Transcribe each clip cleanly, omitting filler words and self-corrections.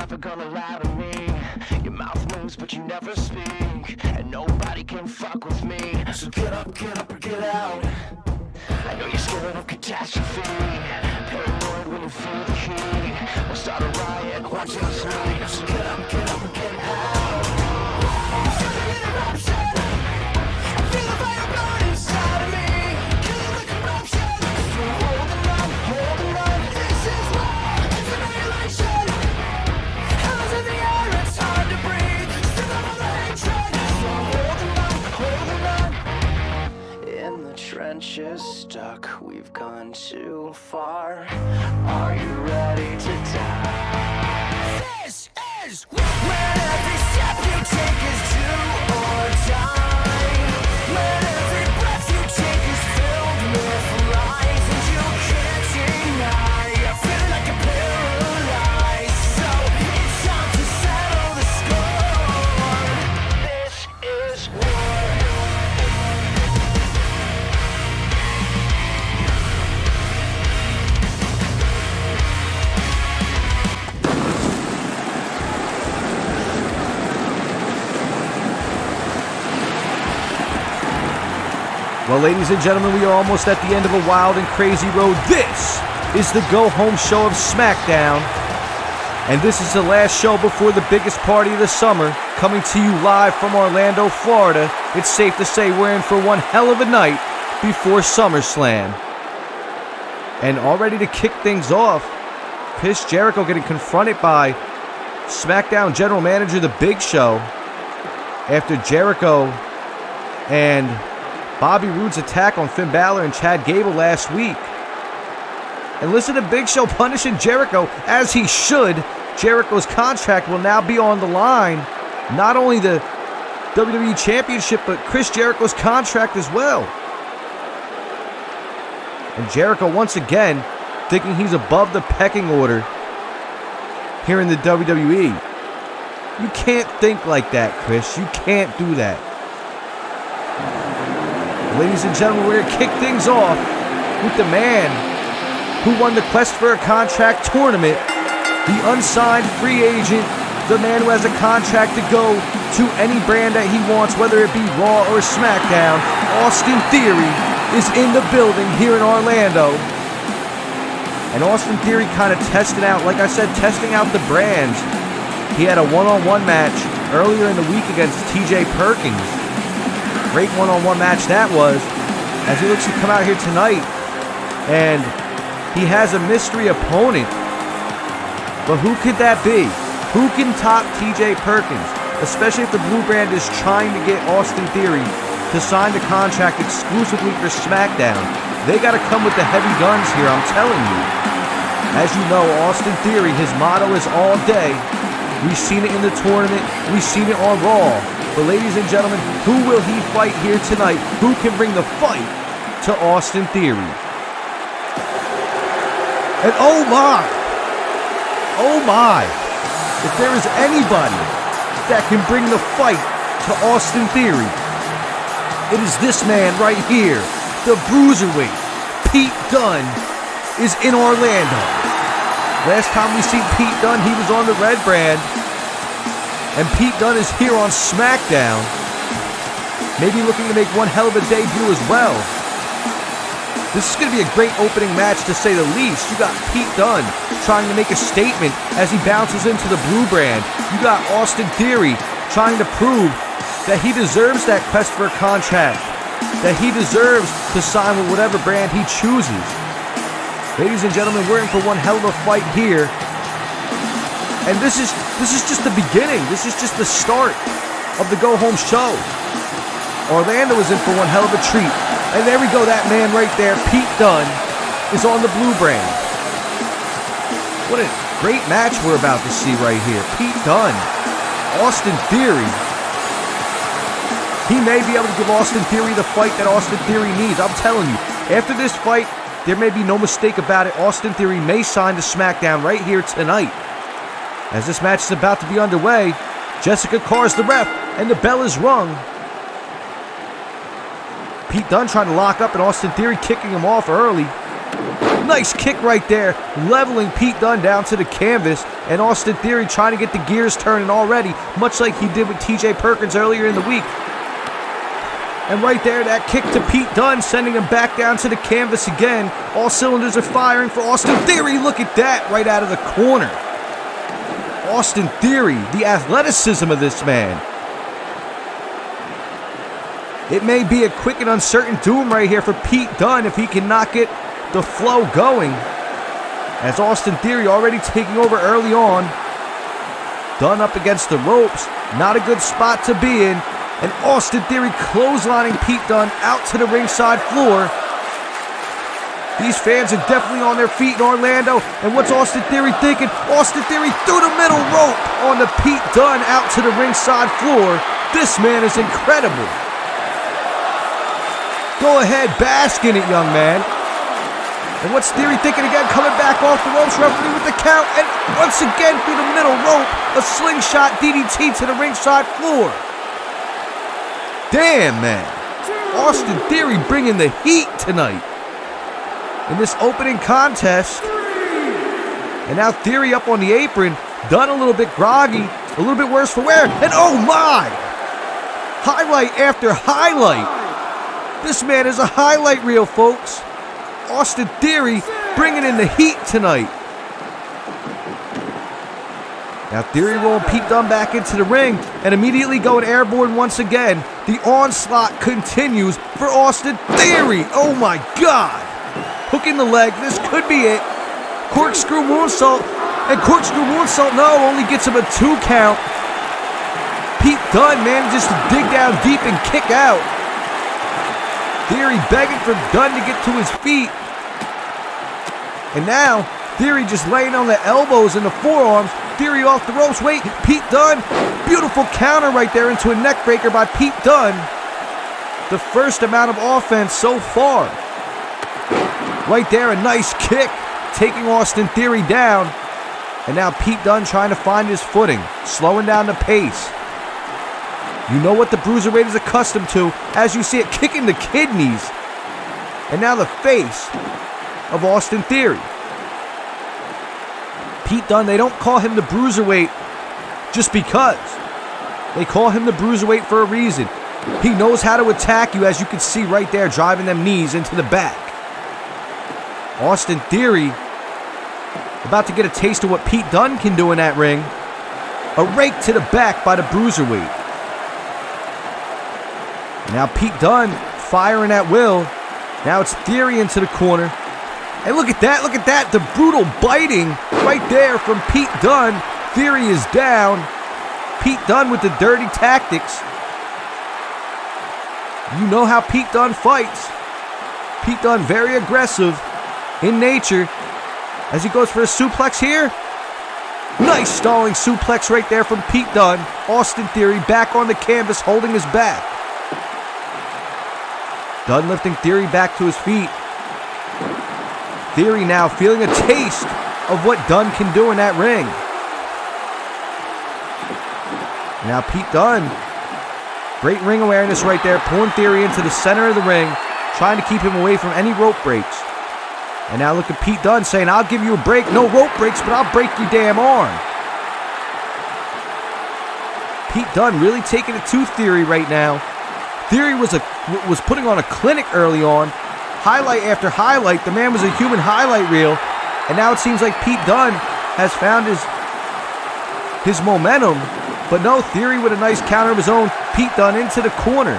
never gonna lie to me. Your mouth moves but you never speak, and nobody can fuck with me. So get up or get out. I know you're scared of catastrophe, paranoid when you feel the heat. We'll start a riot, 1, 2, 3. So get up or get out. Feel the interruption, feel the fire burn inside of me. Kill the corruption, so holding on. This is war, it's annihilation. Hell's in the air, it's hard to breathe. Still on the hatred, so holding on. In the trenches, stuck, we've gone too far. Are you ready to die? This is when every step you take is do or die. When every breath you take is filled with lies, and you can't deny you're feeling like you're paralyzed. So it's time to settle the score. This is war. Well, ladies and gentlemen, we are almost at the end of a wild and crazy road. This is the go-home show of Smackdown. And this is the last show before the biggest party of the summer, coming to you live from Orlando, Florida. It's safe to say we're in for one hell of a night before SUMMERSLAM. And already to kick things off, Chris Jericho getting confronted by SmackDown General Manager The Big Show after Jericho and Bobby Roode's attack on Finn Balor and Chad Gable last week. And listen to Big Show punishing Jericho, as he should. Jericho's contract will now be on the line. Not only the WWE Championship, but Chris Jericho's contract as well. And Jericho once again thinking he's above the pecking order here in the WWE. You can't think like that, Chris. You can't do that. Ladies and gentlemen, we're going to kick things off with the man who won the Quest for a Contract tournament, the unsigned free agent, the man who has a contract to go to any brand that he wants, whether it be Raw or SmackDown. Austin Theory is in the building here in Orlando. And Austin Theory kind of testing out, like I said, testing out the brands. He had a one-on-one match earlier in the week against TJ Perkins. Great one-on-one match that was, as he looks to come out here tonight, and he has a mystery opponent. But who could that be? Who can top TJ Perkins? Especially if the Blue Brand is trying to get Austin Theory to sign the contract exclusively for SmackDown. They got to come with the heavy guns here, I'm telling you. As you know, Austin Theory, his motto is all day. We've seen it in the tournament. We've seen it on Raw. But ladies and gentlemen, who will he fight here tonight? Who can bring the fight to Austin Theory? And oh my, if there is anybody that can bring the fight to Austin Theory, it is this man right here, the Bruiserweight. Pete Dunne is in Orlando. Last time we seen Pete Dunne, he was on the Red Brand. And Pete Dunne is here on SmackDown. Maybe looking to make one hell of a debut as well. This is going to be a great opening match, to say the least. You got Pete Dunne trying to make a statement as he bounces into the Blue Brand. You got Austin Theory trying to prove that he deserves that Quest for a Contract, that he deserves to sign with whatever brand he chooses. Ladies and gentlemen, we're in for one hell of a fight here. And this is just the beginning. This is just the start of the go-home show. Orlando is in for one hell of a treat. And there we go, that man right there, Pete Dunne, is on the Blue Brand. What a great match we're about to see right here. Pete Dunne, Austin Theory. He may be able to give Austin Theory the fight that Austin Theory needs. I'm telling you, after this fight, there may be no mistake about it. Austin Theory may sign to SmackDown right here tonight. As this match is about to be underway, Jessica Carr is the ref, and the bell is rung. Pete Dunne trying to lock up, and Austin Theory kicking him off early. Nice kick right there, leveling Pete Dunne down to the canvas, and Austin Theory trying to get the gears turning already, much like he did with TJ Perkins earlier in the week. And right there, that kick to Pete Dunne, sending him back down to the canvas again. All cylinders are firing for Austin Theory. Look at that, right out of the corner. Austin Theory, the athleticism of this man. It may be a quick and uncertain doom right here for Pete Dunne if he cannot get the flow going. As Austin Theory already taking over early on. Dunne up against the ropes. Not a good spot to be in. And Austin Theory clotheslining Pete Dunne out to the ringside floor. These fans are definitely on their feet in Orlando. And what's Austin Theory thinking? Austin Theory through the middle rope on the Pete Dunne out to the ringside floor. This man is incredible. Go ahead, bask in it, young man. And what's Theory thinking again? Coming back off the ropes, referee with the count. And once again through the middle rope, a slingshot DDT to the ringside floor. Damn, man. Austin Theory bringing the heat tonight in this opening contest. And now Theory up on the apron. Dunne a little bit groggy. A little bit worse for wear. And oh my! Highlight after highlight. This man is a highlight reel, folks. Austin Theory bringing in the heat tonight. Now Theory rolling Pete Dunne back into the ring and immediately going airborne once again. The onslaught continues for Austin Theory. Oh my God. Hooking the leg. This could be it. Corkscrew moonsault. And corkscrew moonsault, no, only gets him a 2 count. Pete Dunne manages to dig down deep and kick out. Theory begging for Dunne to get to his feet. And now, Theory just laying on the elbows and the forearms. Theory off the ropes. Wait, Pete Dunne. Beautiful counter right there into a neck breaker by Pete Dunne. The first amount of offense so far. Right there, a nice kick, taking Austin Theory down. And now Pete Dunne trying to find his footing, slowing down the pace. You know what the Bruiserweight is accustomed to, as you see it kicking the kidneys. And now the face of Austin Theory. Pete Dunne, they don't call him the Bruiserweight just because. They call him the Bruiserweight for a reason. He knows how to attack you, as you can see right there, driving them knees into the back. Austin Theory about to get a taste of what Pete Dunne can do in that ring. A rake to the back by the Bruiserweight. Now Pete Dunne firing at will. Now it's Theory into the corner. And look at that, the brutal biting right there from Pete Dunne. Theory is down. Pete Dunne with the dirty tactics. You know how Pete Dunne fights. Pete Dunne very aggressive in nature. As he goes for a suplex here. Nice stalling suplex right there from Pete Dunne. Austin Theory back on the canvas holding his back. Dunne lifting Theory back to his feet. Theory now feeling a taste of what Dunne can do in that ring. Now Pete Dunne, great ring awareness right there, pulling Theory into the center of the ring, trying to keep him away from any rope breaks. And now look at Pete Dunne saying, I'll give you a break. No rope breaks, but I'll break your damn arm. Pete Dunne really taking it to Theory right now. Theory was putting on a clinic early on. Highlight after highlight. The man was a human highlight reel. And now it seems like Pete Dunne has found his momentum. But no, Theory with a nice counter of his own. Pete Dunne into the corner.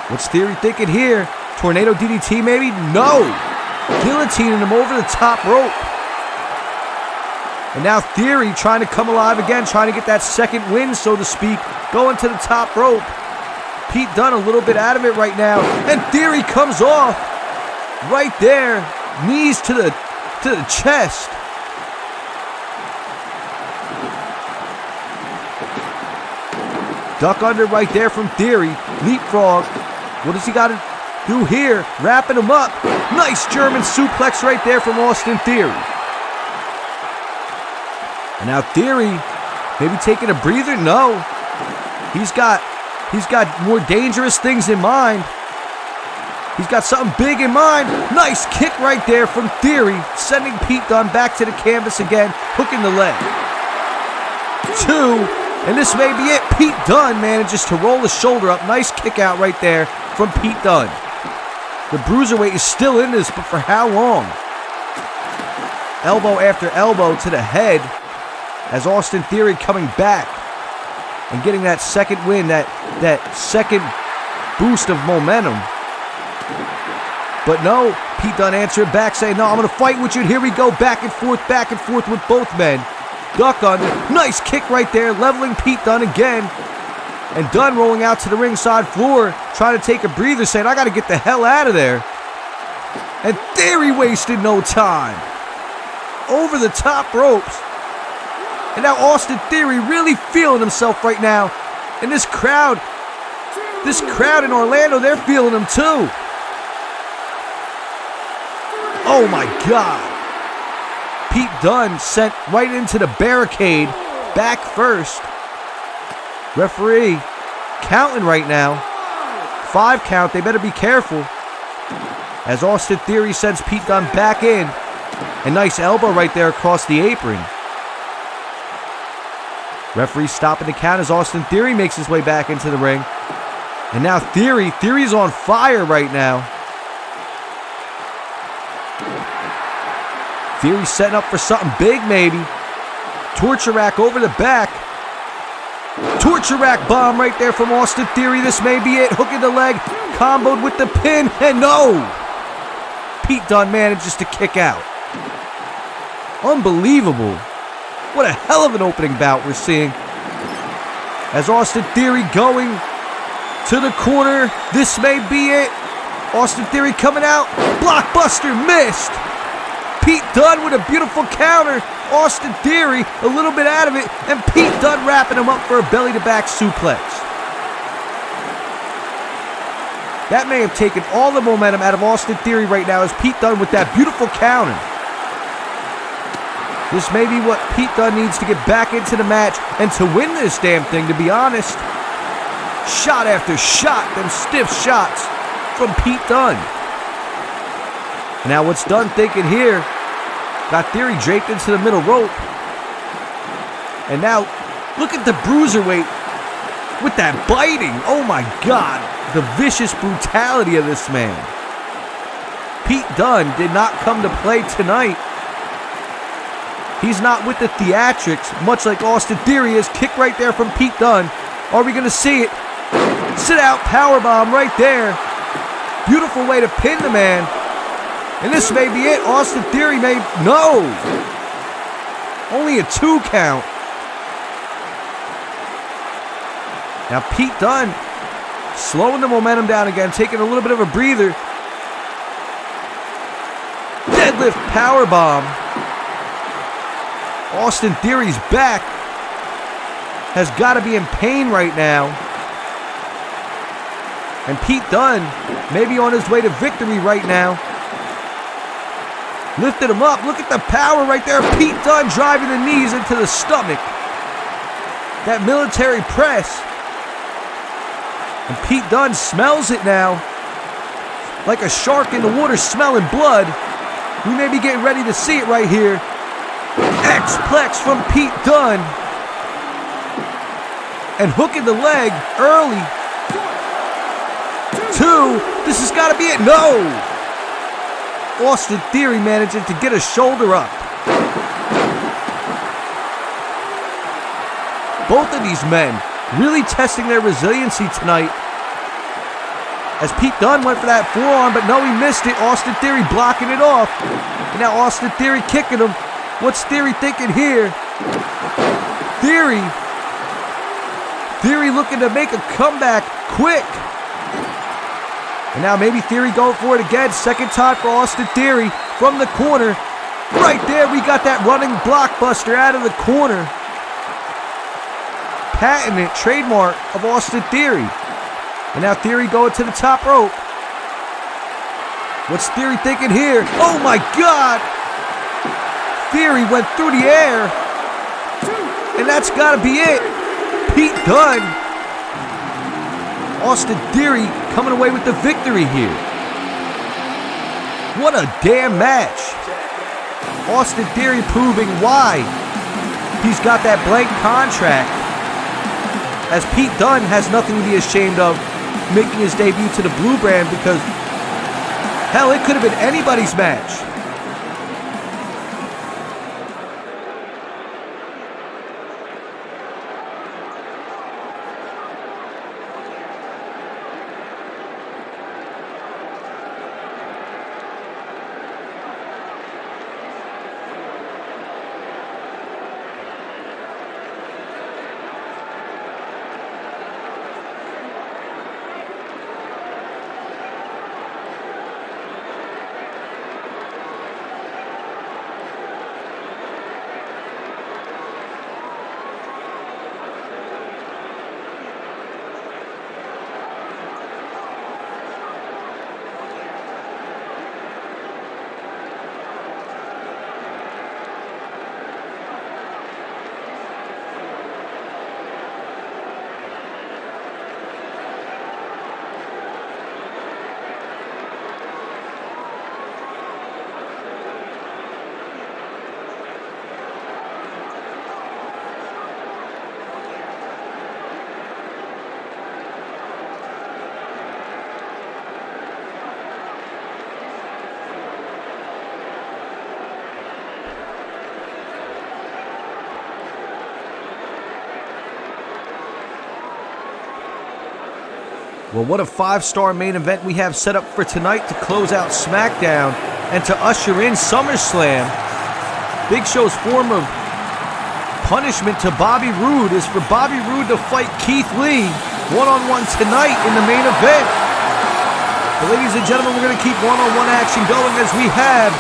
What's Theory thinking here? Tornado DDT maybe? No! Guillotining him over the top rope. And now Theory trying to come alive again, trying to get that second win, so to speak, going to the top rope. Pete Dunne a little bit out of it right now. And Theory comes off right there. Knees to the chest. Duck under right there from Theory. Leapfrog. What does he got to do here? Wrapping him up. Nice German suplex right there from Austin Theory. And now Theory maybe taking a breather. No. He's got more dangerous things in mind. He's got something big in mind. Nice kick right there from Theory, sending Pete Dunne back to the canvas again, hooking the leg. 2, and this may be it. Pete Dunne manages to roll his shoulder up. Nice kick out right there from Pete Dunne. The Bruiserweight is still in this, but for how long? Elbow after elbow to the head as Austin Theory coming back and getting that second win, that second boost of momentum. But no, Pete Dunne answered back saying, no, I'm going to fight with you. And here we go, back and forth with both men. Duck under, nice kick right there, leveling Pete Dunne again. And Dunne rolling out to the ringside floor, trying to take a breather, saying, I got to get the hell out of there. And Theory wasted no time. Over the top ropes. And now Austin Theory really feeling himself right now. And this crowd in Orlando, they're feeling him too. Oh my God. Pete Dunne sent right into the barricade, back first. Referee counting right now. 5 count, they better be careful. As Austin Theory sends Pete Dunne back in. A nice elbow right there across the apron. Referee stopping the count as Austin Theory makes his way back into the ring. And now Theory's on fire right now. Theory setting up for something big maybe. Torture rack over the back. Torture rack bomb right there from Austin Theory. This may be it. Hooking the leg. Comboed with the pin. And no! Pete Dunne manages to kick out. Unbelievable. What a hell of an opening bout we're seeing. As Austin Theory going to the corner. This may be it. Austin Theory coming out. Blockbuster missed. Pete Dunne with a beautiful counter. Austin Theory a little bit out of it. And Pete Dunne wrapping him up for a belly-to-back suplex. That may have taken all the momentum out of Austin Theory right now as Pete Dunne with that beautiful counter. This may be what Pete Dunne needs to get back into the match and to win this damn thing, to be honest. Shot after shot, them stiff shots from Pete Dunne. Now what's Dunne thinking here? Got Theory draped into the middle rope. And now, look at the Bruiserweight with that biting. Oh my God, the vicious brutality of this man. Pete Dunne did not come to play tonight. He's not with the theatrics, much like Austin Theory is. Kick right there from Pete Dunne. Are we going to see it? Sit out powerbomb right there. Beautiful way to pin the man. And this may be it. Austin Theory may... No! Only a 2 count. Now Pete Dunne slowing the momentum down again, taking a little bit of a breather. Deadlift powerbomb. Austin Theory's back. Has got to be in pain right now. And Pete Dunne may be on his way to victory right now. Lifted him up. Look at the power right there. Pete Dunne driving the knees into the stomach. That military press. And Pete Dunne smells it now. Like a shark in the water smelling blood. We may be getting ready to see it right here. X-Plex from Pete Dunne. And hooking the leg early. 2. This has got to be it. No! Austin Theory managing to get a shoulder up. Both of these men really testing their resiliency tonight. As Pete Dunne went for that forearm, but no, he missed it. Austin Theory blocking it off. And now Austin Theory kicking him. What's Theory thinking here? Theory looking to make a comeback quick. And now maybe Theory going for it again. Second time for Austin Theory from the corner. Right there, we got that running blockbuster out of the corner. Patented trademark of Austin Theory. And now Theory going to the top rope. What's Theory thinking here? Oh my God! Theory went through the air. And that's got to be it. Pete Dunne. Austin Theory coming away with the victory here. What a damn match. Austin Theory proving why he's got that blank contract, as Pete Dunne has nothing to be ashamed of making his debut to the Blue Brand, because hell, it could have been anybody's match. Well, what a 5-star main event we have set up for tonight to close out Smackdown and to usher in SummerSlam. Big Show's form of punishment to Bobby Roode is for Bobby Roode to fight Keith Lee one-on-one tonight in the main event. But ladies and gentlemen, we're going to keep one-on-one action going as we have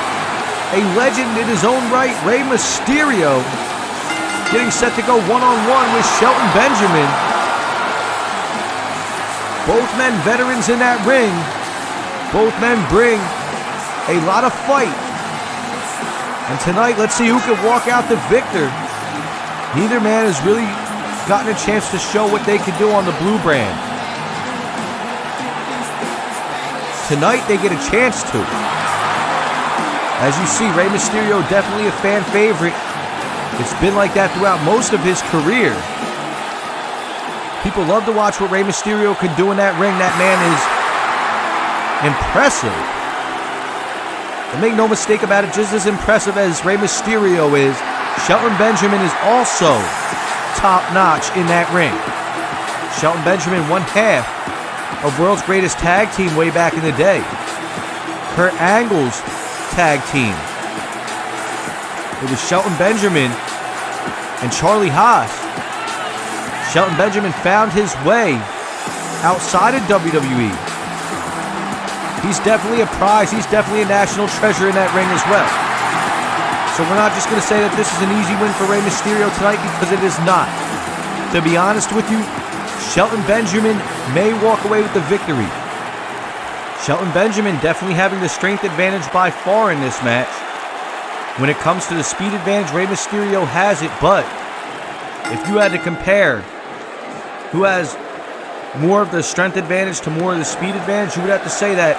a legend in his own right, Rey Mysterio, getting set to go one-on-one with Shelton Benjamin. Both men veterans in that ring. Both men bring a lot of fight. And tonight, let's see who can walk out the victor. Neither man has really gotten a chance to show what they can do on the Blue Brand. Tonight, they get a chance to. As you see, Rey Mysterio definitely a fan favorite. It's been like that throughout most of his career. People love to watch what Rey Mysterio can do in that ring. That man is impressive. And make no mistake about it, just as impressive as Rey Mysterio is, Shelton Benjamin is also top-notch in that ring. Shelton Benjamin, one half of World's Greatest Tag Team way back in the day. Kurt Angle's tag team. It was Shelton Benjamin and Charlie Haas. Shelton Benjamin found his way outside of WWE. He's definitely a prize. He's definitely a national treasure in that ring as well. So we're not just going to say that this is an easy win for Rey Mysterio tonight, because it is not. To be honest with you, Shelton Benjamin may walk away with the victory. Shelton Benjamin definitely having the strength advantage by far in this match. When it comes to the speed advantage, Rey Mysterio has it, but if you had to compare who has more of the strength advantage to more of the speed advantage, you would have to say that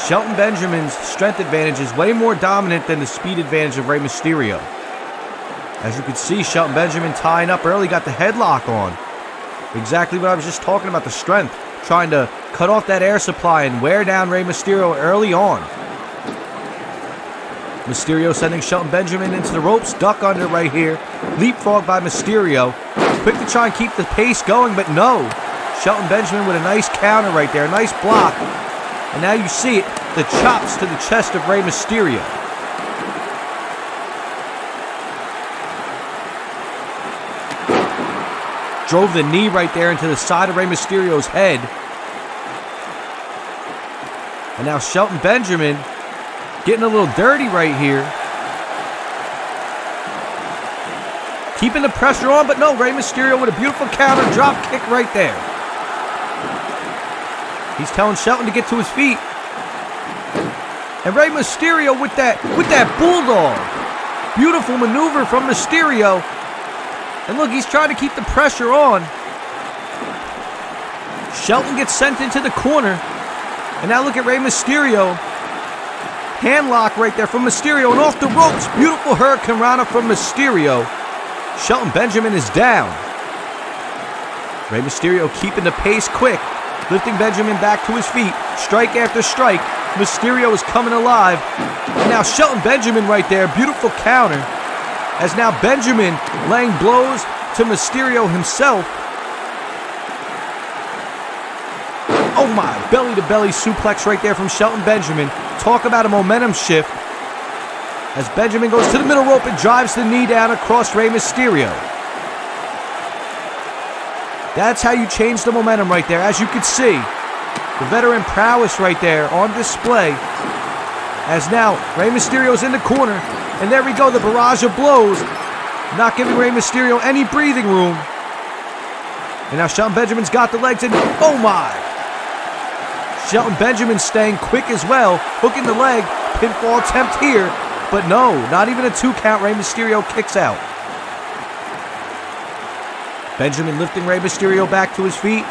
Shelton Benjamin's strength advantage is way more dominant than the speed advantage of Rey Mysterio. As you can see, Shelton Benjamin tying up early, got the headlock on. Exactly what I was just talking about, the strength. Trying to cut off that air supply and wear down Rey Mysterio early on. Mysterio sending Shelton Benjamin into the ropes, duck under right here. Leapfrog by Mysterio. Quick to try and keep the pace going, but no. Shelton Benjamin with a nice counter right there, a nice block. And now you see it, the chops to the chest of Rey Mysterio. Drove the knee right there into the side of Rey Mysterio's head. And now Shelton Benjamin getting a little dirty right here. Keeping the pressure on, but no, Rey Mysterio with a beautiful counter drop kick right there. He's telling Shelton to get to his feet. And Rey Mysterio with that bulldog. Beautiful maneuver from Mysterio. And look, he's trying to keep the pressure on. Shelton gets sent into the corner. And now look at Rey Mysterio Hand lock right there from Mysterio, and off the ropes. Beautiful Hurricane Rana from Mysterio. Shelton Benjamin is down. Rey Mysterio keeping the pace quick, lifting Benjamin back to his feet. Strike after strike. Mysterio is coming alive. And now Shelton Benjamin right there. Beautiful counter. As now Benjamin laying blows to Mysterio himself. Oh my, belly-to-belly suplex right there from Shelton Benjamin. Talk about a momentum shift. As Benjamin goes to the middle rope and drives the knee down across Rey Mysterio. That's how you change the momentum right there. As you can see, the veteran prowess right there on display. As now Rey Mysterio's in the corner. And there we go, the barrage of blows. Not giving Rey Mysterio any breathing room. And now Shelton Benjamin's got the legs in. Oh my! Shelton Benjamin staying quick as well, hooking the leg, pinfall attempt here, but no, not even a 2 count. Rey Mysterio kicks out. Benjamin lifting Rey Mysterio back to his feet.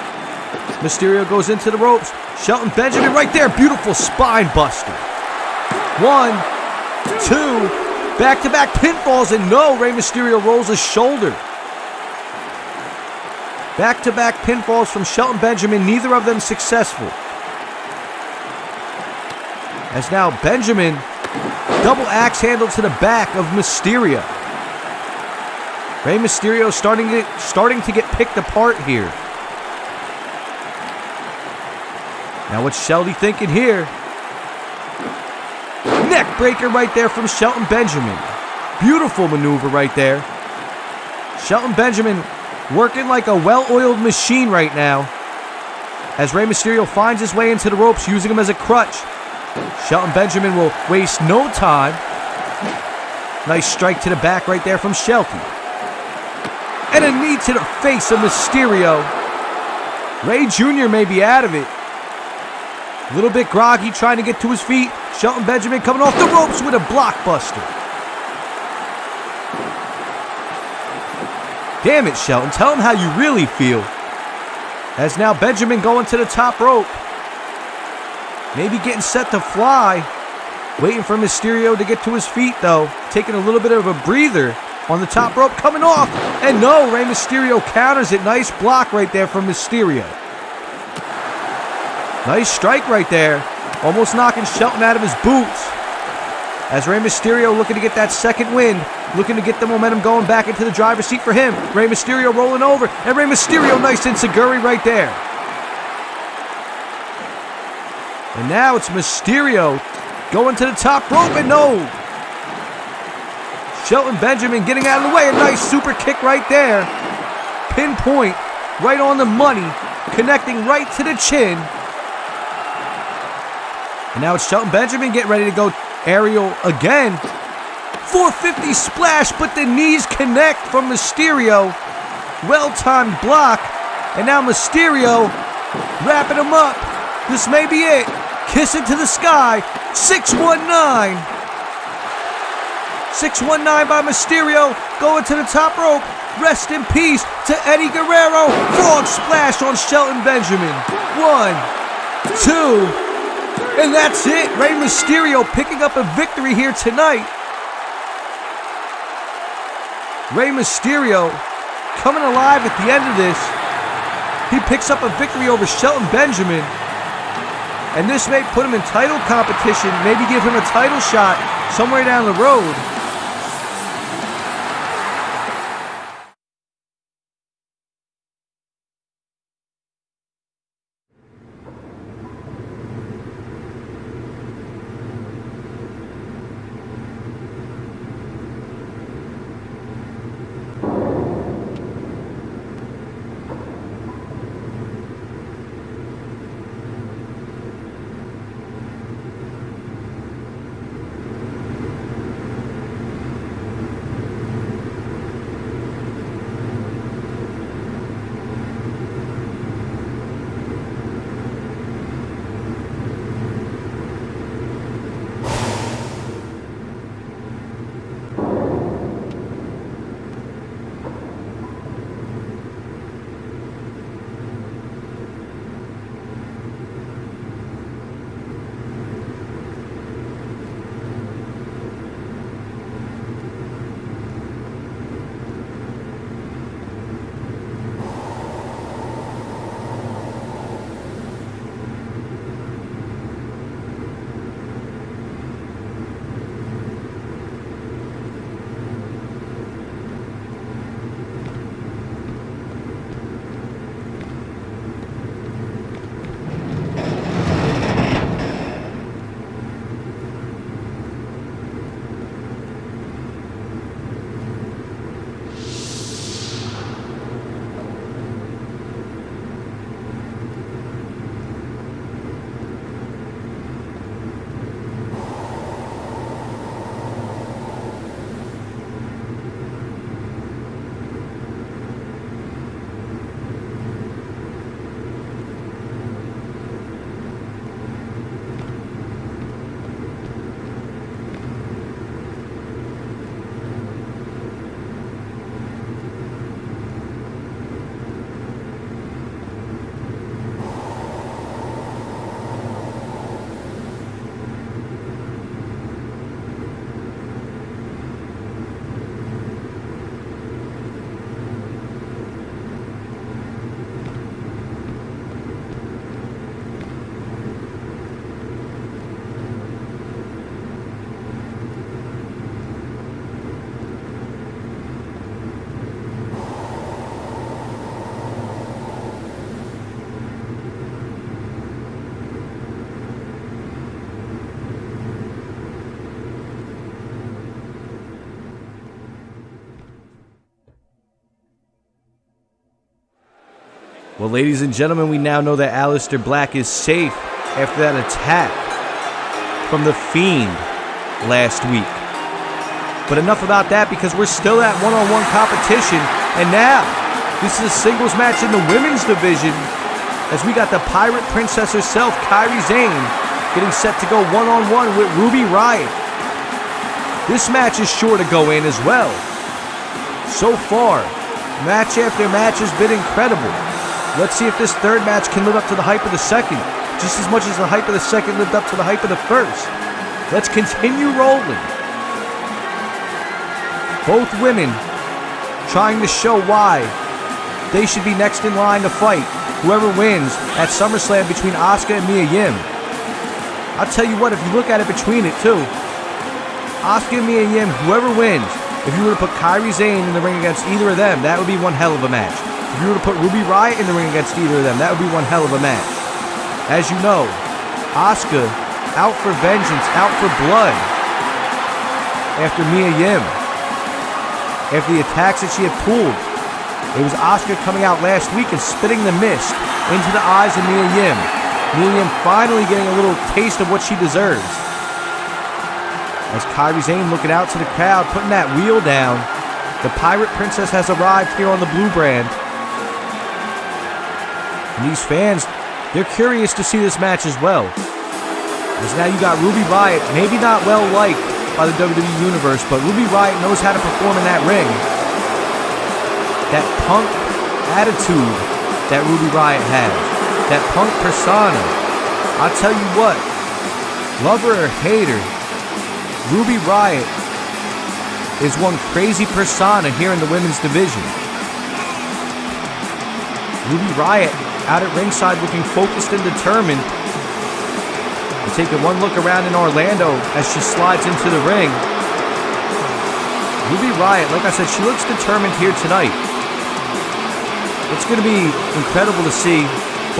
Mysterio goes into the ropes. Shelton Benjamin right there, beautiful spine buster. 1, 2, back-to-back pinfalls, and no, Rey Mysterio rolls his shoulder. Back-to-back pinfalls from Shelton Benjamin, neither of them successful. As now Benjamin, double axe handle to the back of Mysterio. Rey Mysterio starting to get picked apart here. Now what's Shelty thinking here? Neck breaker right there from Shelton Benjamin. Beautiful maneuver right there. Shelton Benjamin working like a well-oiled machine right now. As Rey Mysterio finds his way into the ropes, using him as a crutch. Shelton Benjamin will waste no time. Nice strike to the back right there from Shelton. And a knee to the face of Mysterio. Rey Jr. may be out of it. A little bit groggy, trying to get to his feet. Shelton Benjamin coming off the ropes with a blockbuster. Damn it, Shelton. Tell him how you really feel. As now Benjamin going to the top rope. Maybe getting set to fly. Waiting for Mysterio to get to his feet, though. Taking a little bit of a breather on the top rope. Coming off. And no, Rey Mysterio counters it. Nice block right there from Mysterio. Nice strike right there. Almost knocking Shelton out of his boots. As Rey Mysterio looking to get that second wind. Looking to get the momentum going back into the driver's seat for him. Rey Mysterio rolling over. And Rey Mysterio nice enziguri right there. And now it's Mysterio going to the top rope, and no. Shelton Benjamin getting out of the way. A nice super kick right there. Pinpoint, right on the money, connecting right to the chin. And now it's Shelton Benjamin getting ready to go aerial again. 450 splash, but the knees connect from Mysterio. Well-timed block. And now Mysterio wrapping him up. This may be it. Kiss it to the sky. 619. 619 by Mysterio. Going to the top rope. Rest in peace to Eddie Guerrero. Frog splash on Shelton Benjamin. 1, 2. And that's it. Rey Mysterio picking up a victory here tonight. Rey Mysterio coming alive at the end of this. He picks up a victory over Shelton Benjamin. And this may put him in title competition, maybe give him a title shot somewhere down the road. Well, ladies and gentlemen, we now know that Aleister Black is safe after that attack from The Fiend last week. But enough about that, because we're still at one-on-one competition. And now, this is a singles match in the women's division, as we got the Pirate Princess herself, Kairi Sane, getting set to go one-on-one with Ruby Riott. This match is sure to go in as well. So far, match after match has been incredible. Let's see if this third match can live up to the hype of the second, just as much as the hype of the second lived up to the hype of the first. Let's continue rolling. Both women trying to show why they should be next in line to fight whoever wins at SummerSlam between Asuka and Mia Yim. I'll tell you what, if you look at it between it too, Asuka and Mia Yim, whoever wins, if you were to put Kairi Sane in the ring against either of them, that would be one hell of a match. If you were to put Ruby Riott in the ring against either of them, that would be one hell of a match. As you know, Asuka out for vengeance, out for blood after Mia Yim. After the attacks that she had pulled, it was Asuka coming out last week and spitting the mist into the eyes of Mia Yim. Mia Yim finally getting a little taste of what she deserves. As Kairi Sane looking out to the crowd, putting that wheel down, the Pirate Princess has arrived here on the blue brand. And these fans, they're curious to see this match as well. As now you got Ruby Riott, maybe not well liked by the WWE Universe, but Ruby Riott knows how to perform in that ring. That punk attitude that Ruby Riott has, that punk persona. I'll tell you what, love her or hate her, Ruby Riott is one crazy persona here in the women's division. Ruby Riott out at ringside looking focused and determined. And taking one look around in Orlando as she slides into the ring. Ruby Riott, like I said, she looks determined here tonight. It's going to be incredible to see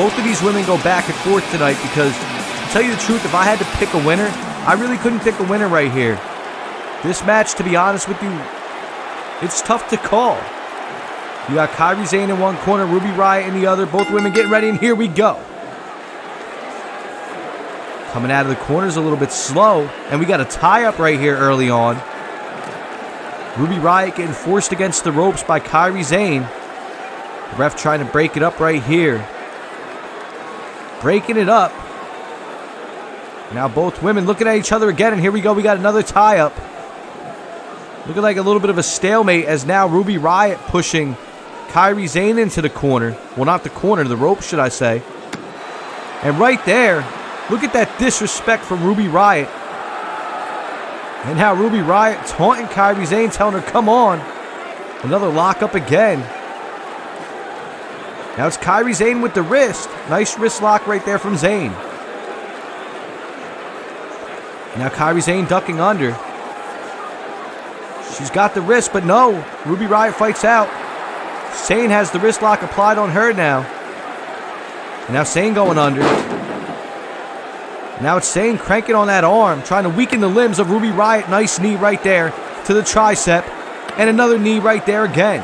both of these women go back and forth tonight, because to tell you the truth, if I had to pick a winner, I really couldn't pick a winner right here. This match, to be honest with you, it's tough to call. You got Kairi Sane in one corner, Ruby Riott in the other, both women getting ready, and here we go. Coming out of the corners a little bit slow, and we got a tie-up right here early on. Ruby Riott getting forced against the ropes by Kairi Sane. The ref trying to break it up right here. Breaking it up. Now both women looking at each other again, and here we go. We got another tie-up. Looking like a little bit of a stalemate, as now Ruby Riott pushing Kairi Sane into the corner. Well, not the corner, the rope, should I say. And right there, look at that disrespect from Ruby Riott. And now Ruby Riott taunting Kairi Sane, telling her, come on. Another lockup again. Now it's Kairi Sane with the wrist. Nice wrist lock right there from Sane. Now Kairi Sane ducking under. She's got the wrist, but no. Ruby Riott fights out. Sane has the wrist lock applied on her now. And now Sane going under. Now it's Sane cranking on that arm, trying to weaken the limbs of Ruby Riott. Nice knee right there to the tricep. And another knee right there again.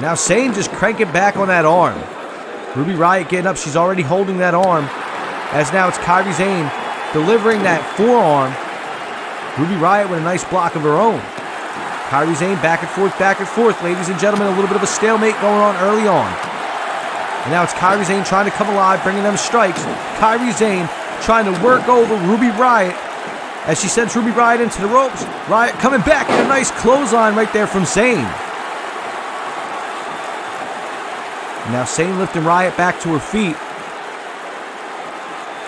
Now Sane just cranking back on that arm. Ruby Riott getting up. She's already holding that arm. As now it's Kairi Sane delivering that forearm. Ruby Riott with a nice block of her own. Kairi Sane back and forth. Ladies and gentlemen, a little bit of a stalemate going on early on. And now it's Kairi Sane trying to come alive, bringing them strikes. Kairi Sane trying to work over Ruby Riott as she sends Ruby Riott into the ropes. Riott coming back, and a nice clothesline right there from Sane. And now Sane lifting Riott back to her feet.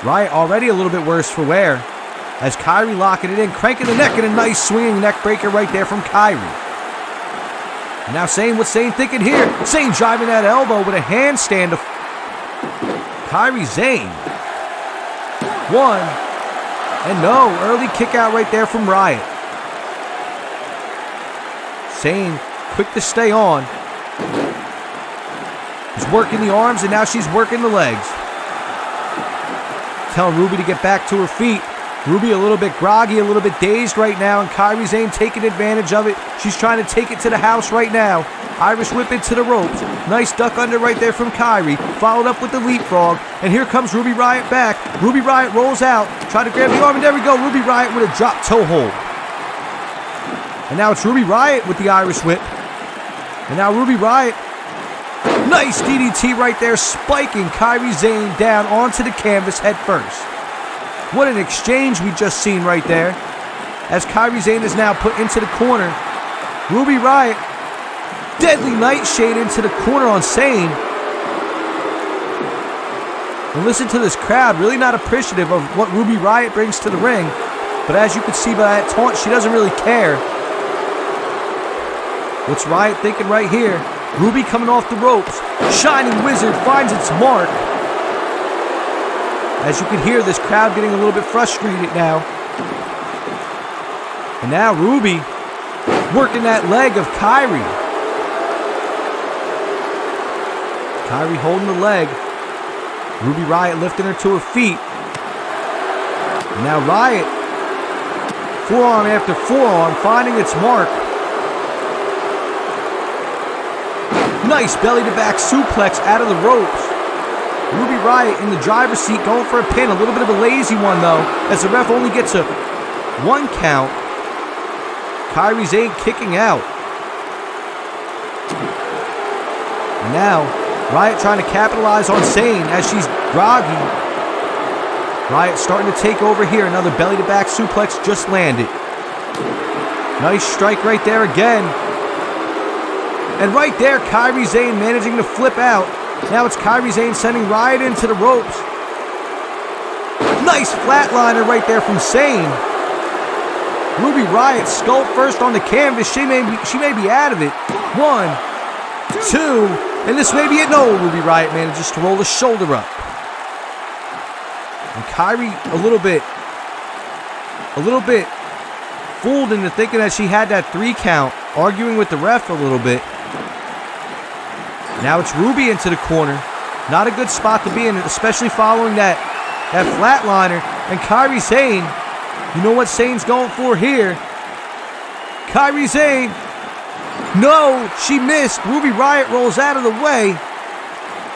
Riott already a little bit worse for wear, as Kairi locking it in, cranking the neck, and a nice swinging neck breaker right there from Kairi. And now Sane, what's Sane thinking here? Sane driving that elbow with a handstand to Kairi Sane. One, and no, early kick out right there from Riott. Sane quick to stay on. She's working the arms, and now she's working the legs. Telling Ruby to get back to her feet. Ruby a little bit groggy, a little bit dazed right now, and Kairi Sane taking advantage of it. She's trying to take it to the house right now. Irish whip into the ropes. Nice duck under right there from Kairi. Followed up with the leapfrog. And here comes Ruby Riott back. Ruby Riott rolls out. Try to grab the arm, and there we go. Ruby Riott with a drop toe hold. And now it's Ruby Riott with the Irish whip. And now Ruby Riott. Nice DDT right there, spiking Kairi Sane down onto the canvas head first. What an exchange we just seen right there. As Kairi Sane is now put into the corner. Ruby Riott, deadly nightshade into the corner on Sane. And listen to this crowd, really not appreciative of what Ruby Riott brings to the ring. But as you can see by that taunt, she doesn't really care. What's Riott thinking right here? Ruby coming off the ropes. Shining Wizard finds its mark. As you can hear, this crowd getting a little bit frustrated now. And now Ruby working that leg of Kairi. Kairi holding the leg. Ruby Riott lifting her to her feet. And now Riott, forearm after forearm, finding its mark. Nice belly-to-back suplex out of the ropes. Ruby Riott in the driver's seat going for a pin. A little bit of a lazy one, though, as the ref only gets a 1 count. Kairi Sane kicking out. And now, Riott trying to capitalize on Sane as she's groggy. Riott starting to take over here. Another belly-to-back suplex just landed. Nice strike right there again. And right there, Kairi Sane managing to flip out. Now it's Kairi Sane sending Riott into the ropes. Nice flatliner right there from Sane. Ruby Riott skull first on the canvas. She may be out of it. 1, 2, and this may be it. No, Ruby Riott manages to roll the shoulder up. And Kairi a little bit fooled into thinking that she had that 3 count, arguing with the ref a little bit. Now it's Ruby into the corner. Not a good spot to be in, especially following that flatliner. And Kairi Sane, you know what Sane's going for here. Kairi Sane, no, she missed. Ruby Riott rolls out of the way.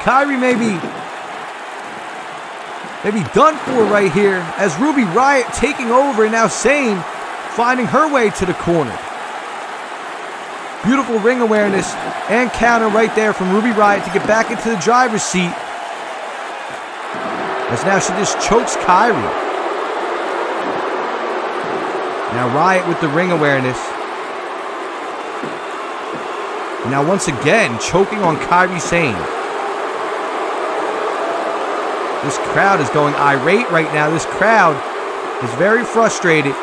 Kairi may be done for right here, as Ruby Riott taking over, and now Sane finding her way to the corner. Beautiful ring awareness and counter right there from Ruby Riott to get back into the driver's seat. As now she just chokes Kairi. Now Riott with the ring awareness. And now once again choking on Kairi Sane. This crowd is going irate right now. This crowd is very frustrated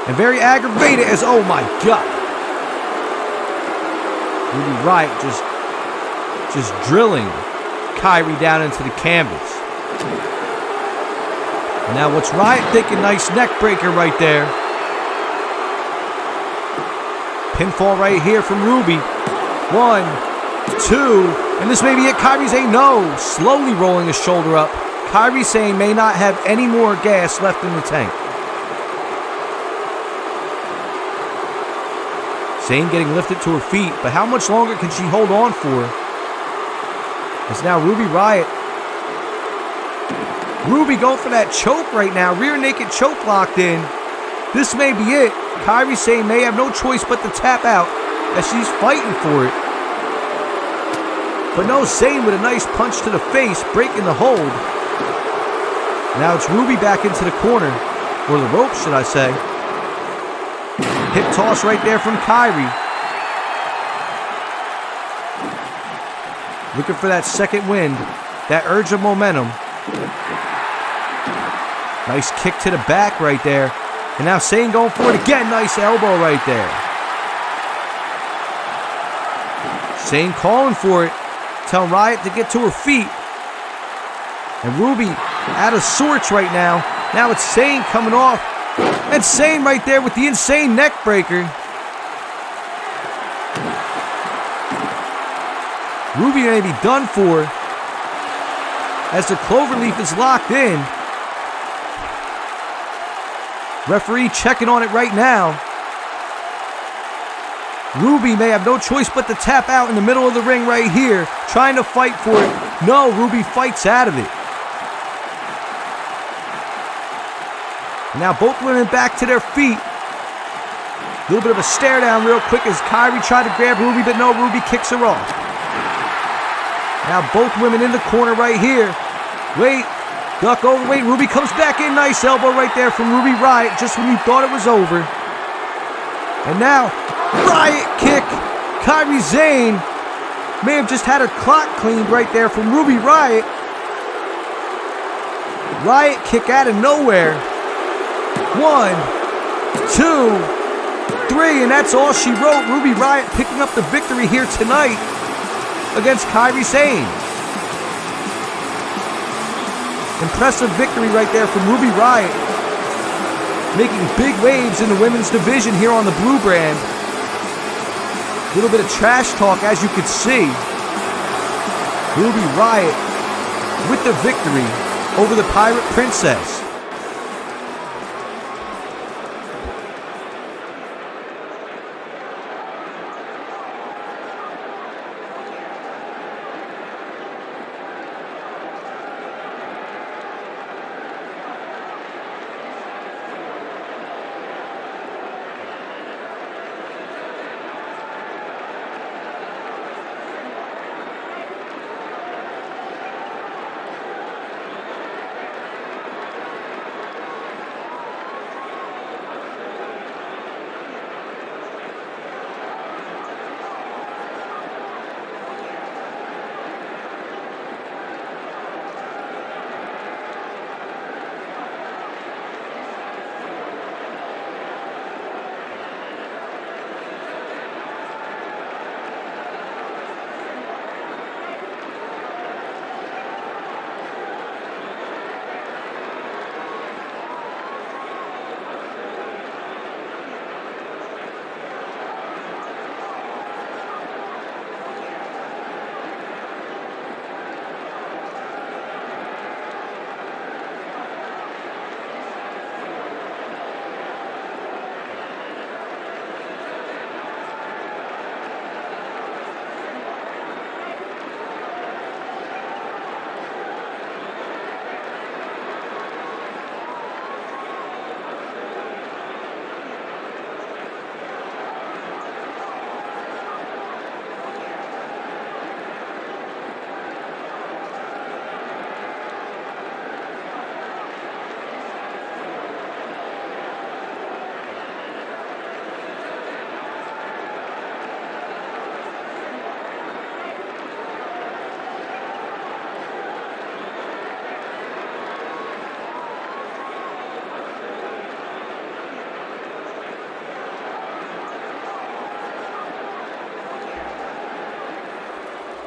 and very aggravated as, oh my God. Ruby Riott just drilling Kairi down into the canvas. And now what's Riott thinking? Nice neck breaker right there. Pinfall right here from Ruby. 1, 2, and this may be it. Kairi Sane, no. Slowly rolling his shoulder up. Kairi Sane may not have any more gas left in the tank. Sane getting lifted to her feet, but how much longer can she hold on for? It's now Ruby Riott. Ruby going for that choke right now. Rear naked choke locked in. This may be it. Kairi Sane may have no choice but to tap out as she's fighting for it. But no, Sane with a nice punch to the face, breaking the hold. Now it's Ruby back into the corner, or the ropes, should I say. Hip toss right there from Kairi. Looking for that second wind, that urge of momentum. Nice kick to the back right there. And now Sane going for it again. Nice elbow right there. Sane calling for it. Telling Riott to get to her feet. And Ruby out of sorts right now. Now it's Sane coming off. And Sane right there with the insane neck breaker. Ruby may be done for as the cloverleaf is locked in. Referee checking on it right now. Ruby may have no choice but to tap out in the middle of the ring right here, trying to fight for it. No, Ruby fights out of it. Now both women back to their feet. A little bit of a stare down real quick as Kyrie tried to grab Ruby, but no, Ruby kicks her off. Now both women in the corner right here. Wait, duck over, wait, Ruby comes back in. Nice elbow right there from Ruby Riott just when you thought it was over. And now, Riott kick. Kairi Sane may have just had her clock cleaned right there from Ruby Riott. Riott kick out of nowhere. 1, 2, 3, and that's all she wrote. Ruby Riott picking up the victory here tonight against Kairi Sane. Impressive victory right there from Ruby Riott, making big waves in the women's division here on the Blue brand. A little bit of trash talk, as you could see. Ruby Riott with the victory over the Pirate Princess.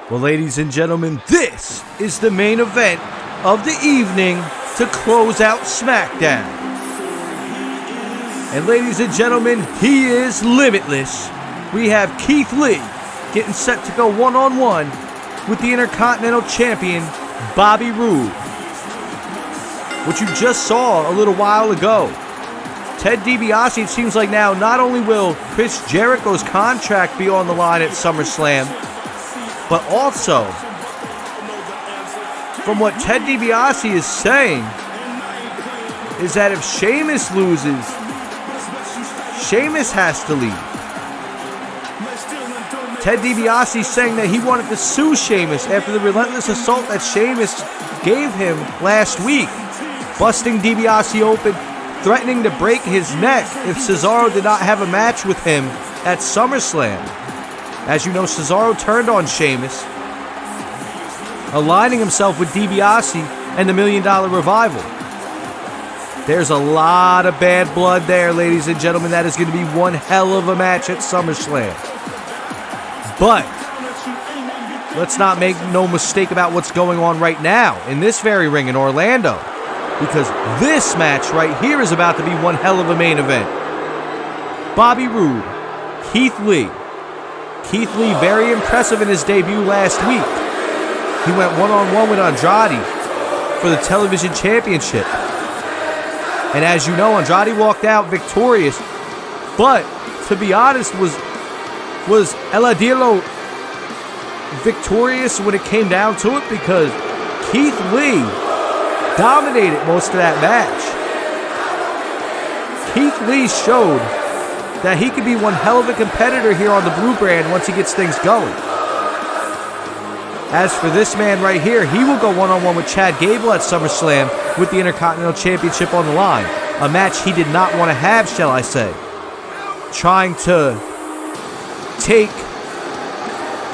Well, ladies and gentlemen, this is the main event of the evening to close out Smackdown. And ladies and gentlemen, he is limitless. We have Keith Lee getting set to go one-on-one with the Intercontinental Champion, Bobby Roode. What you just saw a little while ago. Ted DiBiase, it seems like now, not only will Chris Jericho's contract be on the line at SummerSlam, but also, from what Ted DiBiase is saying, is that if Sheamus loses, Sheamus has to leave. Ted DiBiase saying that he wanted to sue Sheamus after the relentless assault that Sheamus gave him last week, busting DiBiase open, threatening to break his neck if Cesaro did not have a match with him at SummerSlam. As you know, Cesaro turned on Sheamus, aligning himself with DiBiase and the $1 Million Revival. There's a lot of bad blood there, ladies and gentlemen. That is going to be one hell of a match at SummerSlam. But let's not make no mistake about what's going on right now in this very ring in Orlando, because this match right here is about to be one hell of a main event. Bobby Roode, Keith Lee. Keith Lee, very impressive in his debut last week. He went one-on-one with Andrade for the television championship. And as you know, Andrade walked out victorious, but to be honest, was Was El Idolo victorious when it came down to it? Because Keith Lee dominated most of that match. Keith Lee showed that he could be one hell of a competitor here on the Blue brand once he gets things going. As for this man right here, he will go one-on-one with Chad Gable at SummerSlam with the Intercontinental Championship on the line. A match he did not want to have, shall I say. Trying to take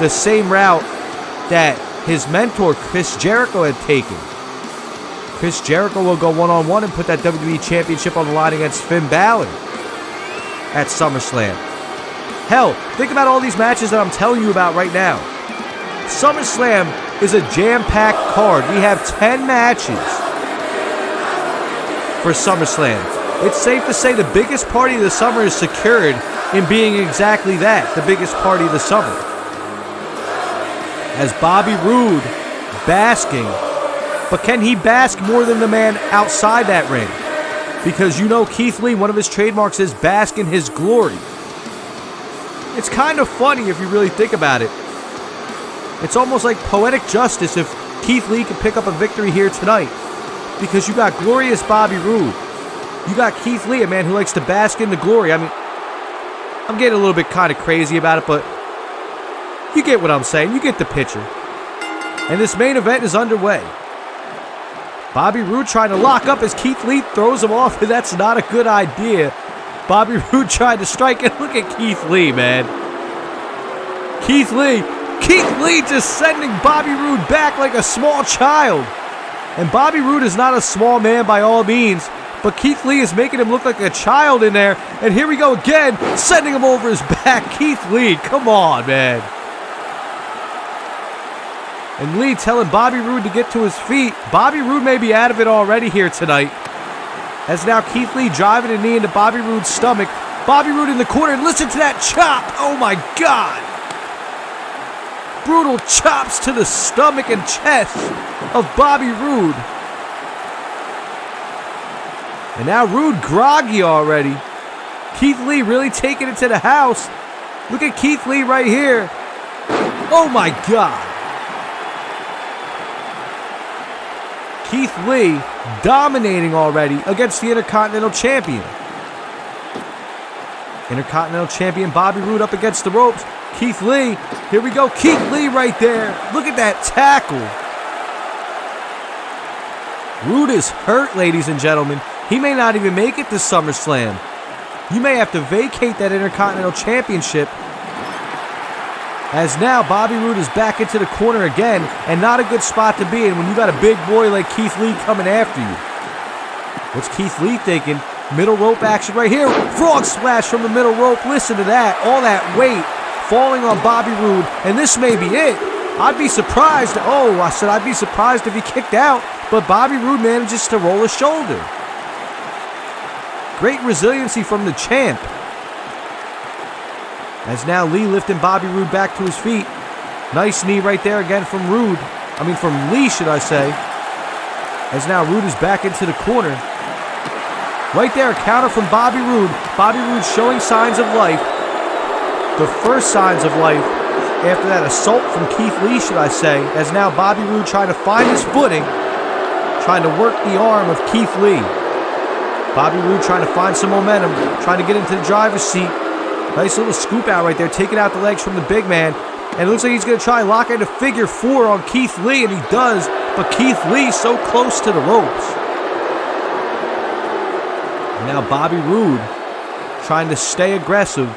the same route that his mentor, Chris Jericho, had taken. Chris Jericho will go one-on-one and put that WWE Championship on the line against Finn Balor at SummerSlam. Hell, think about all these matches that I'm telling you about right now. SummerSlam is a jam-packed card. We have 10 matches for SummerSlam. It's safe to say the biggest party of the summer is secured in being exactly that, the biggest party of the summer. As Bobby Roode basking, but can he bask more than the man outside that ring? Because you know Keith Lee, one of his trademarks is bask in his glory. It's kind of funny if you really think about it. It's almost like poetic justice if Keith Lee could pick up a victory here tonight. Because you got glorious Bobby Roode. You got Keith Lee, a man who likes to bask in the glory. I mean, I'm getting a little bit kind of crazy about it, but you get what I'm saying. You get the picture. And this main event is underway. Bobby Roode trying to lock up as Keith Lee throws him off, and that's not a good idea. Bobby Roode trying to strike, and look at Keith Lee, man. Keith Lee just sending Bobby Roode back like a small child. And Bobby Roode is not a small man by all means, but Keith Lee is making him look like a child in there. And here we go again, sending him over his back. Keith Lee, come on, man. And Lee telling Bobby Roode to get to his feet. Bobby Roode may be out of it already here tonight. As now Keith Lee driving a knee into Bobby Roode's stomach. Bobby Roode in the corner, and listen to that chop. Oh my God. Brutal chops to the stomach and chest of Bobby Roode. And now Roode groggy already. Keith Lee really taking it to the house. Look at Keith Lee right here. Oh my God. Keith Lee dominating already against the Intercontinental Champion. Intercontinental Champion Bobby Roode up against the ropes. Keith Lee, here we go. Keith Lee right there. Look at that tackle. Roode is hurt, ladies and gentlemen. He may not even make it to SummerSlam. You may have to vacate that Intercontinental Championship. As now Bobby Roode is back into the corner again, and not a good spot to be in when you got a big boy like Keith Lee coming after you. What's Keith Lee thinking? Middle rope action right here. Frog splash from the middle rope. Listen to that. All that weight falling on Bobby Roode, and this may be it. I'd be surprised. I'd be surprised if he kicked out, but Bobby Roode manages to roll his shoulder. Great resiliency from the champ. As now Lee lifting Bobby Roode back to his feet. Nice knee right there again from Lee, should I say. As now Roode is back into the corner. Right there, a counter from Bobby Roode. Bobby Roode showing signs of life. The first signs of life after that assault from Keith Lee, should I say. As now Bobby Roode trying to find his footing. Trying to work the arm of Keith Lee. Bobby Roode trying to find some momentum. Trying to get into the driver's seat. Nice little scoop out right there, taking out the legs from the big man. And it looks like he's going to try and lock into figure four on Keith Lee, and he does. But Keith Lee so close to the ropes. And now Bobby Roode trying to stay aggressive,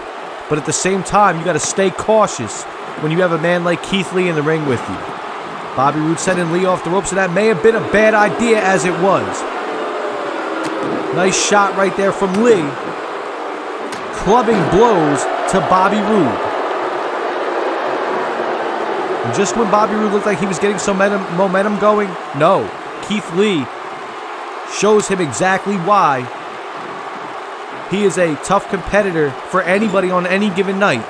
but at the same time, you got to stay cautious when you have a man like Keith Lee in the ring with you. Bobby Roode sending Lee off the ropes, and that may have been a bad idea as it was. Nice shot right there from Lee. Clubbing blows to Bobby Roode. And just when Bobby Roode looked like he was getting some momentum going, no. Keith Lee shows him exactly why he is a tough competitor for anybody on any given night.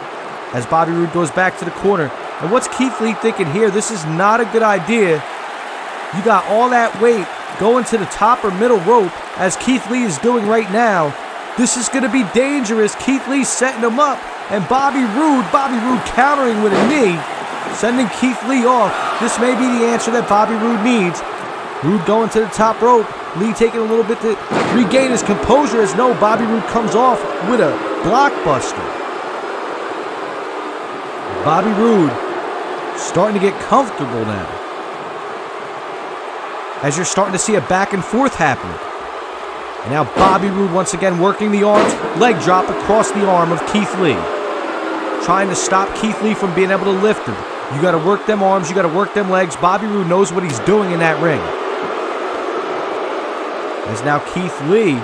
As Bobby Roode goes back to the corner. And what's Keith Lee thinking here? This is not a good idea. You got all that weight going to the top or middle rope as Keith Lee is doing right now. This is going to be dangerous. Keith Lee setting him up. and Bobby Roode countering with a knee, sending Keith Lee off. This may be the answer that Bobby Roode needs. Roode going to the top rope. Lee taking a little bit to regain his composure as no, Bobby Roode comes off with a blockbuster. Bobby Roode starting to get comfortable now, as you're starting to see a back and forth happening. And now Bobby Roode once again working the arms, leg drop across the arm of Keith Lee, trying to stop Keith Lee from being able to lift him. You got to work them arms, you got to work them legs. Bobby Roode knows what he's doing in that ring. As now Keith Lee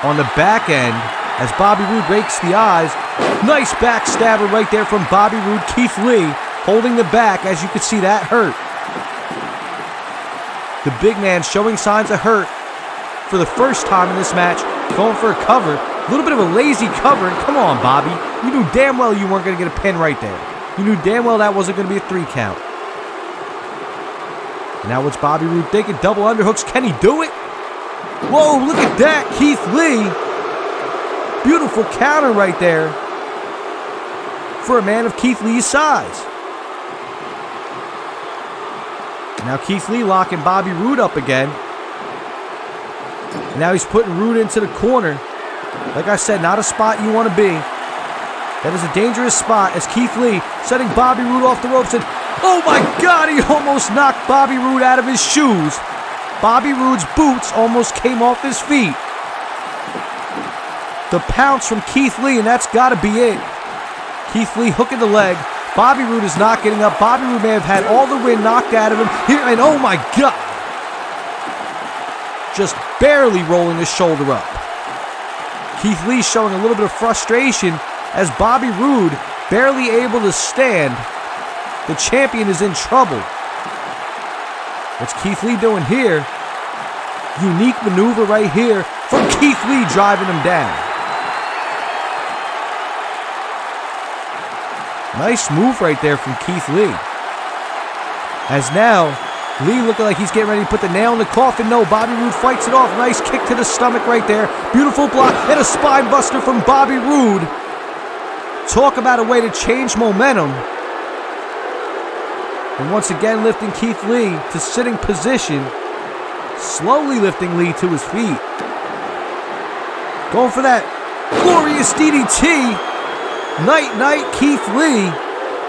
on the back end, as Bobby Roode rakes the eyes. Nice backstabber right there from Bobby Roode. Keith Lee holding the back, as you can see that hurt. The big man showing signs of hurt for the first time in this match, going for a cover. A little bit of a lazy cover, and come on, Bobby. You knew damn well you weren't going to get a pin right there. You knew damn well that wasn't going to be a 3 count. And now what's Bobby Roode thinking? Double underhooks. Can he do it? Whoa, look at that. Keith Lee. Beautiful counter right there for a man of Keith Lee's size. Now Keith Lee locking Bobby Roode up again. And now he's putting Roode into the corner. Like I said, not a spot you want to be. That is a dangerous spot as Keith Lee setting Bobby Roode off the ropes. And oh my God, he almost knocked Bobby Roode out of his shoes. Bobby Roode's boots almost came off his feet. The pounce from Keith Lee, and that's got to be it. Keith Lee hooking the leg. Bobby Roode is not getting up. Bobby Roode may have had all the wind knocked out of him here, and oh my God. Just barely rolling his shoulder up. Keith Lee showing a little bit of frustration as Bobby Roode barely able to stand. The champion is in trouble. What's Keith Lee doing here? Unique maneuver right here from Keith Lee, driving him down. Nice move right there from Keith Lee. As now, Lee looking like he's getting ready to put the nail in the coffin. No, Bobby Roode fights it off. Nice kick to the stomach right there. Beautiful block and a spine buster from Bobby Roode. Talk about a way to change momentum. And once again lifting Keith Lee to sitting position. Slowly lifting Lee to his feet. Going for that glorious DDT. Night, night, Keith Lee.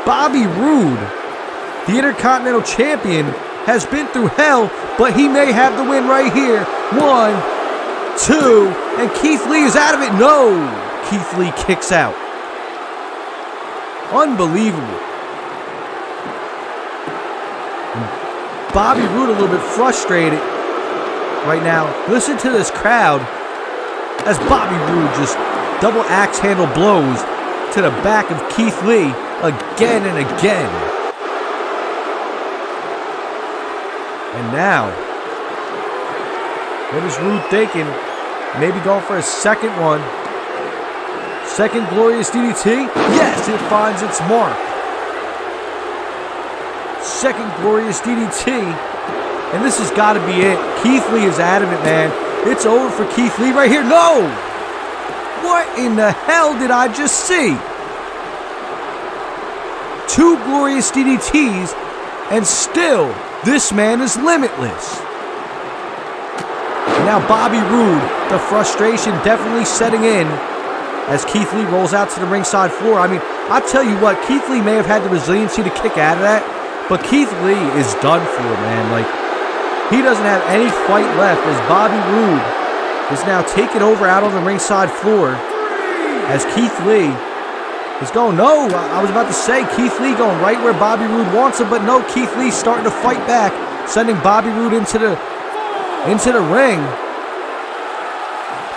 Bobby Roode, the Intercontinental Champion, has been through hell, but he may have the win right here. 1, 2, and Keith Lee is out of it. No! Keith Lee kicks out. Unbelievable. Bobby Roode a little bit frustrated right now. Listen to this crowd as Bobby Roode just double axe handle blows to the back of Keith Lee again and again. And now, what is Roode thinking? Maybe going for a second one. Second glorious DDT. Yes, it finds its mark. Second glorious DDT. And this has got to be it. Keith Lee is out of it, man. It's over for Keith Lee right here. No! What in the hell did I just see? 2 glorious DDTs, and still, this man is limitless. And now Bobby Roode, the frustration definitely setting in as Keith Lee rolls out to the ringside floor. I mean, I tell you what, Keith Lee may have had the resiliency to kick out of that, but Keith Lee is done for, man. Like, he doesn't have any fight left as Bobby Roode is now taken over out on the ringside floor as Keith Lee is going, no, I was about to say Keith Lee going right where Bobby Roode wants him, but no, Keith Lee starting to fight back, sending Bobby Roode into the ring.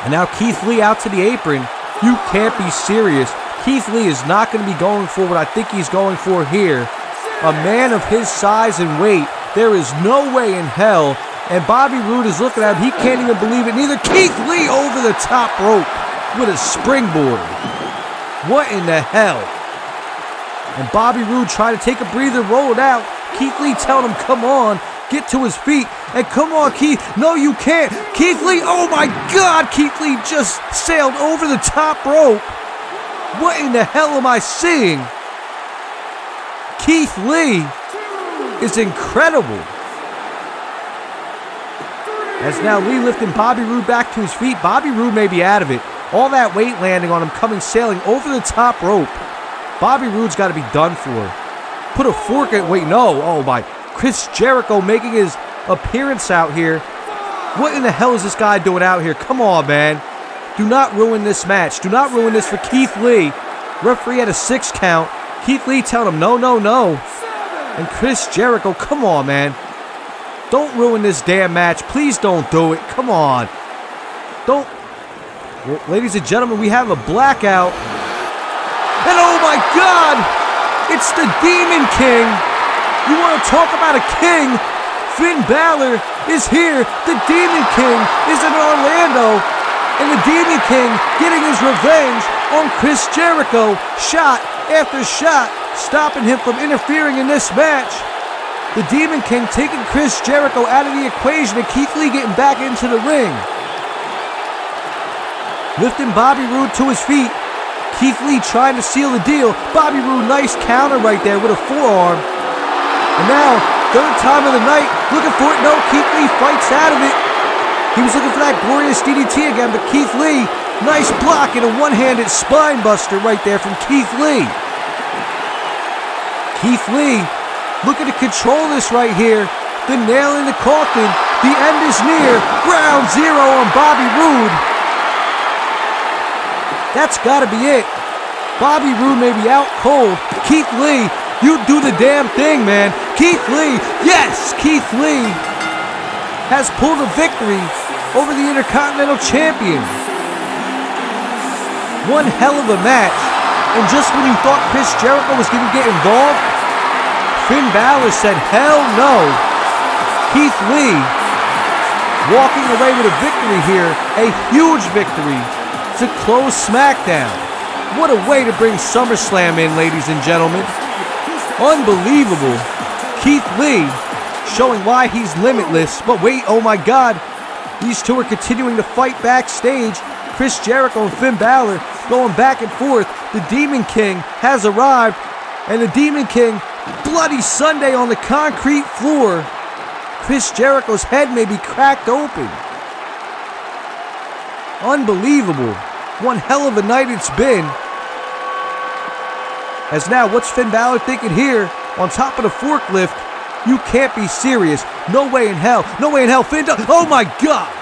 And now Keith Lee out to the apron. You can't be serious. Keith Lee is not going to be going for what I think he's going for here. A man of his size and weight, there is no way in hell. And Bobby Roode is looking at him. He can't even believe it. Neither Keith Lee over the top rope with a springboard. What in the hell? And Bobby Roode trying to take a breather, roll it out. Keith Lee telling him, come on, get to his feet. And come on, Keith. No, you can't. Keith Lee, oh my God. Keith Lee just sailed over the top rope What in the hell am I seeing? Keith Lee is incredible. As now Lee lifting Bobby Roode back to his feet. Bobby Roode may be out of it. All that weight landing on him, coming sailing over the top rope. Bobby Roode's got to be done for. Put a fork in, wait, no. Oh my. Chris Jericho making his appearance out here. What in the hell is this guy doing out here? Come on, man. Do not ruin this match. Do not ruin this for Keith Lee. Referee had a 6 count. Keith Lee telling him no, no, no. And Chris Jericho, come on, man. Don't ruin this damn match. Please don't do it. Come on. Don't. Well, ladies and gentlemen, we have a blackout. And oh my God! It's the Demon King. You want to talk about a king? Finn Balor is here. The Demon King is in Orlando. And the Demon King getting his revenge on Chris Jericho. Shot after shot, stopping him from interfering in this match. The Demon King taking Chris Jericho out of the equation and Keith Lee getting back into the ring. Lifting Bobby Roode to his feet. Keith Lee trying to seal the deal. Bobby Roode, nice counter right there with a forearm. And now, third time of the night, looking for it. No, Keith Lee fights out of it. He was looking for that glorious DDT again, but Keith Lee, nice block and a one-handed spine buster right there from Keith Lee. Keith Lee looking to control this right here. The nail in the coffin. The end is near. Ground zero on Bobby Roode. That's got to be it. Bobby Roode may be out cold. Keith Lee, you do the damn thing, man. Keith Lee, yes, Keith Lee has pulled a victory over the Intercontinental Champion. One hell of a match. And just when you thought Chris Jericho was going to get involved, Finn Balor said, hell no. Keith Lee walking away with a victory here. A huge victory to close Smackdown. What a way to bring SummerSlam in, ladies and gentlemen. Unbelievable. Keith Lee showing why he's limitless. But wait, oh my God. These two are continuing to fight backstage. Chris Jericho and Finn Balor going back and forth. The Demon King has arrived. And the Demon King, Bloody Sunday on the concrete floor. Chris Jericho's head may be cracked open. Unbelievable. One hell of a night it's been. As now, what's Finn Balor thinking here? On top of the forklift. You can't be serious. No way in hell. No way in hell. Finn, oh my God.